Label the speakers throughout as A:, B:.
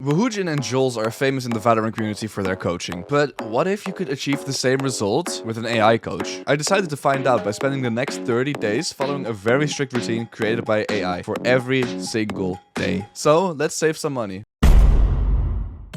A: Woohoojin and Jollz are famous in the Valorant community for their coaching, but what if you could achieve the same results with an AI coach? I decided to find out by spending the next 30 days following a very strict routine created by AI for every single day. So let's save some money.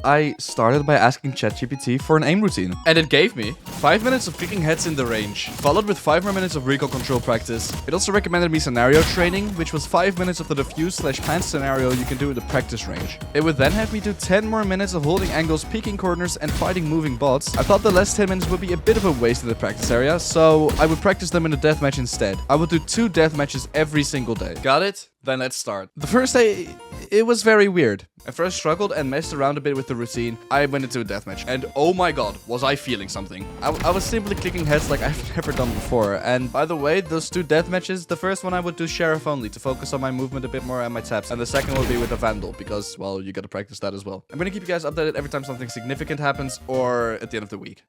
A: I started by asking ChatGPT for an aim routine, and it gave me 5 minutes of clicking heads in the range, followed with 5 more minutes of recoil control practice. It also recommended me scenario training, which was 5 minutes of the defuse/plant scenario you can do in the practice range. It would then have me do 10 more minutes of holding angles, peeking corners, and fighting moving bots. I thought the last 10 minutes would be a bit of a waste in the practice area, so I would practice them in a deathmatch instead. I would do 2 deathmatches every single day. Got it? Then let's start. The first day, it was very weird. I first struggled and messed around a bit with the routine. I went into a deathmatch, and oh my god, was I feeling something. I was simply clicking heads like I've never done before. And by the way, those 2 deathmatches, the first one I would do sheriff only to focus on my movement a bit more and my taps. And the second will be with a vandal because, well, you gotta practice that as well. I'm gonna keep you guys updated every time something significant happens or at the end of the week.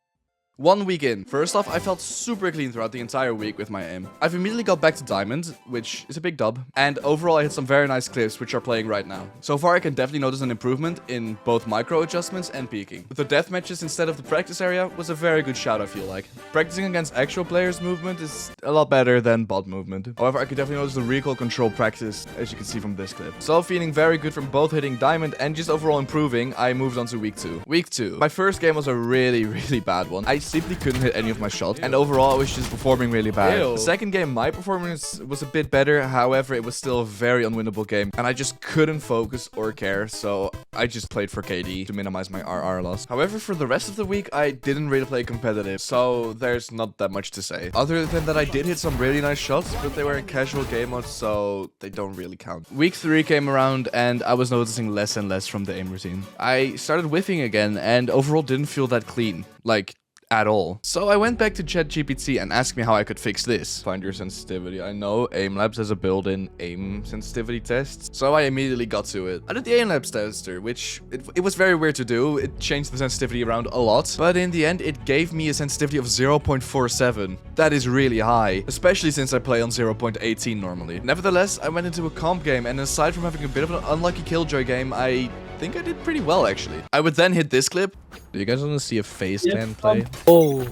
A: 1 week in. First off, I felt super clean throughout the entire week with my aim. I've immediately got back to Diamond, which is a big dub. And overall, I hit some very nice clips, which are playing right now. So far, I can definitely notice an improvement in both micro adjustments and peaking. With the death matches instead of the practice area was a very good shout, I feel like. Practicing against actual players' movement is a lot better than bot movement. However, I could definitely notice the recoil control practice, as you can see from this clip. So feeling very good from both hitting Diamond and just overall improving, I moved on to week 2. Week 2. My first game was a really bad one. I simply couldn't hit any of my shots, and overall I was just performing really bad. The second game, my performance was a bit better, however it was still a very unwinnable game, and I just couldn't focus or care, so I just played for KD to minimize my RR loss. However, for the rest of the week, I didn't really play competitive, so there's not that much to say. Other than that, I did hit some really nice shots, but they were in casual game mode, so they don't really count. Week 3 came around, and I was noticing less and less from the aim routine. I started whiffing again, and overall didn't feel that clean. Like, at all. So I went back to ChatGPT and asked me how I could fix this. Find your sensitivity. I know Aim Labs has a built-in aim sensitivity test, so I immediately got to it. I did the Aim Labs tester, which it was very weird to do. It changed the sensitivity around a lot, but in the end it gave me a sensitivity of 0.47. That is really high, especially since I play on 0.18 normally. Nevertheless, I went into a comp game, and aside from having a bit of an unlucky killjoy game, I think I did pretty well actually. I would then hit this clip. Do you guys want to see a face cam play?
B: Oh.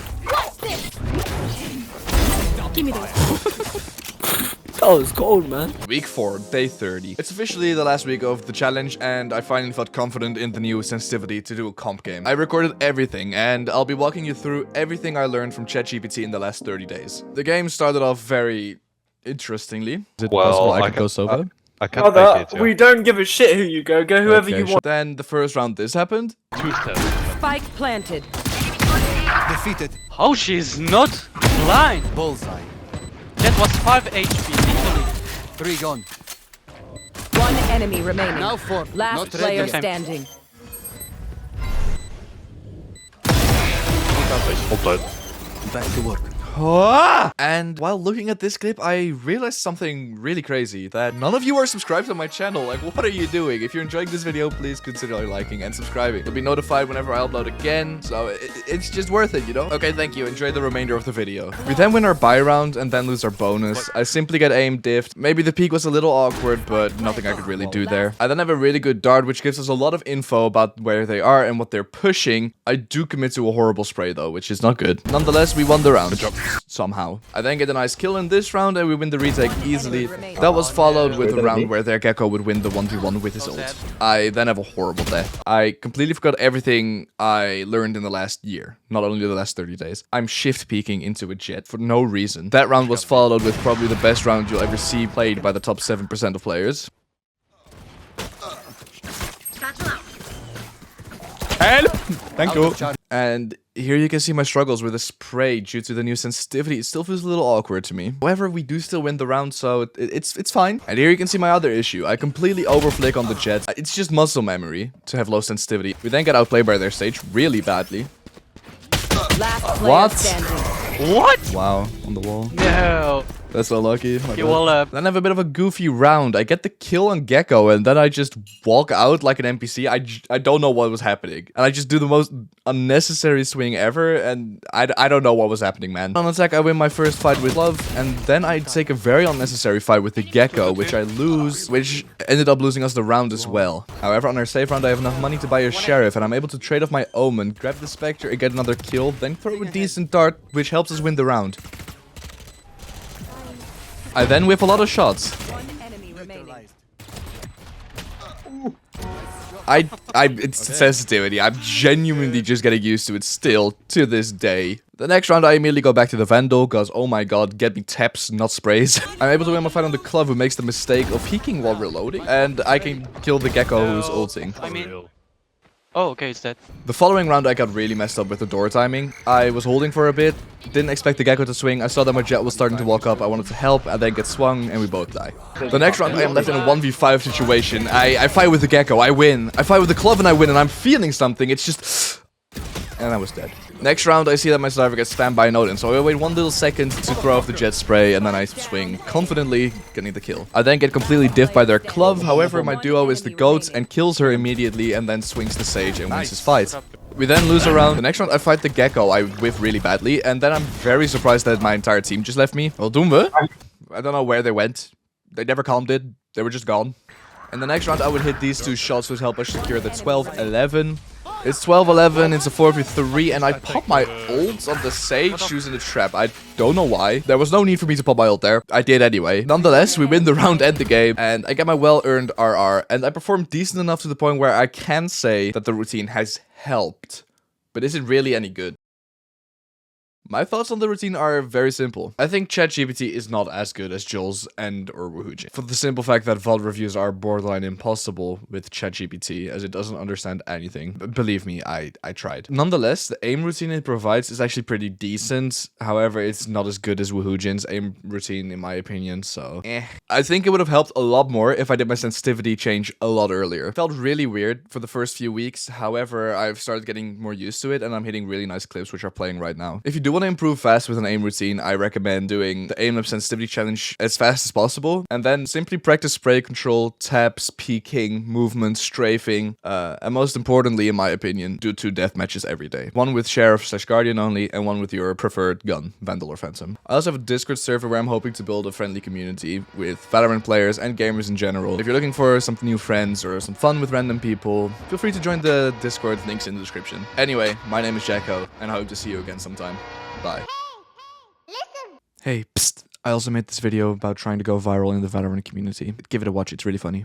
C: Give me those.
B: Oh, it's cold, man.
A: Week 4, day 30. It's officially the last week of the challenge, and I finally felt confident in the new sensitivity to do a comp game. I recorded everything, and I'll be walking you through everything I learned from ChatGPT in the last 30 days. The game started off very interestingly. Is it possible I could go solo?
D: I can't make it, yeah.
B: We don't give a shit who you go. Go whoever you want.
A: Then the first round, this happened.
D: 2 steps.
C: Spike planted.
E: Defeated.
F: Oh, she's not blind.
E: Bullseye.
F: That was 5 HP, literally.
E: 3 gone.
C: 1 enemy remaining.
E: Now 4.
C: Last
E: Not
C: player
E: ready.
C: standing.
E: Back to work.
A: And while looking at this clip, I realized something really crazy, that none of you are subscribed to my channel. Like, what are you doing? If you're enjoying this video, please consider liking and subscribing. You'll be notified whenever I upload again, so it's just worth it, you know? Okay, thank you. Enjoy the remainder of the video. We then win our buy round and then lose our bonus. I simply get aim diffed. Maybe the peak was a little awkward, but nothing I could really do there. I then have a really good dart, which gives us a lot of info about where they are and what they're pushing. I do commit to a horrible spray though, which is not good. Nonetheless, we won the round. Somehow. I then get a nice kill in this round and we win the retake easily. That was followed with a round where their Gecko would win the 1v1 with his ult. I then have a horrible death. I completely forgot everything I learned in the last year, not only the last 30 days. I'm shift peeking into a jet for no reason. That round was followed with probably the best round you'll ever see played by the top 7% of players. Help! Thank you. And here you can see my struggles with the spray due to the new sensitivity. It still feels a little awkward to me. However, we do still win the round, so it's fine. And here you can see my other issue. I completely overflick on the jet. It's just muscle memory to have low sensitivity. We then get outplayed by their stage really badly.
C: Last player standing.
F: What?
A: Wow, on the wall.
F: No.
A: That's so lucky. My
F: You
A: bad.
F: will,
A: Then I have a bit of a goofy round. I get the kill on Gecko, and then I just walk out like an NPC. I don't know what was happening. And I just do the most unnecessary swing ever, and I don't know what was happening, man. On attack, I win my first fight with Love, and then I take a very unnecessary fight with the Gecko, which I lose, which ended up losing us the round as well. However, on our save round, I have enough money to buy a Sheriff, and I'm able to trade off my Omen, grab the Spectre, and get another kill, then throw a decent dart, which helps us win the round. I then whip a lot of shots.
C: One enemy remaining.
A: It's sensitivity. I'm genuinely just getting used to it still, to this day. The next round, I immediately go back to the Vandal, because, oh my god, get me taps, not sprays. I'm able to win my fight on the Club, who makes the mistake of peeking while reloading, and I can kill the Gecko who's ulting.
F: I mean... Oh, okay, it's dead.
A: The following round, I got really messed up with the door timing. I was holding for a bit, didn't expect the Gecko to swing. I saw that my Jet was starting to walk up. I wanted to help, and then get swung, and we both die. The next round, I am left in a 1v5 situation. I fight with the Gecko, I win. I fight with the Club, and I win, and I'm feeling something. It's just... And I was dead. Next round, I see that my Sniper gets spammed by a Node, so I wait 1 little second to throw off the Jet spray, and then I swing, confidently getting the kill. I then get completely diffed by their Club, however, my duo is the GOAT and kills her immediately, and then swings the Sage and wins his fight. We then lose a round. The next round, I fight the Gecko. I whiff really badly, and then I'm very surprised that my entire team just left me. Well, doen we? I don't know where they went. They never calmed it. They were just gone. In the next round, I would hit these 2 shots, which help us secure the 12-11. It's 12-11, it's a 4v3, and I pop my ult on the Sage using the trap. I don't know why. There was no need for me to pop my ult there. I did anyway. Nonetheless, we win the round and the game, and I get my well-earned RR, and I performed decent enough to the point where I can say that the routine has helped. But is it really any good? My thoughts on the routine are very simple. I think ChatGPT is not as good as Jollz and or Woohoojin. For the simple fact that VOD reviews are borderline impossible with ChatGPT, as it doesn't understand anything. But believe me, I tried. Nonetheless, the aim routine it provides is actually pretty decent. However, it's not as good as Woohoojin's aim routine in my opinion, so I think it would have helped a lot more if I did my sensitivity change a lot earlier. It felt really weird for the first few weeks. However, I've started getting more used to it, and I'm hitting really nice clips which are playing right now. If you do want to improve fast with an aim routine, I recommend doing the aim up sensitivity challenge as fast as possible, and then simply practice spray control, taps, peeking, movement, strafing, and most importantly, in my opinion, do 2 deathmatches every day. One with Sheriff/Guardian only, and one with your preferred gun, Vandal or Phantom. I also have a Discord server where I'm hoping to build a friendly community with Valorant players and gamers in general. If you're looking for some new friends or some fun with random people, feel free to join the Discord, links in the description. Anyway, my name is Jacko, and I hope to see you again sometime. Bye. Hey, psst. I also made this video about trying to go viral in the Valorant community. Give it a watch, it's really funny.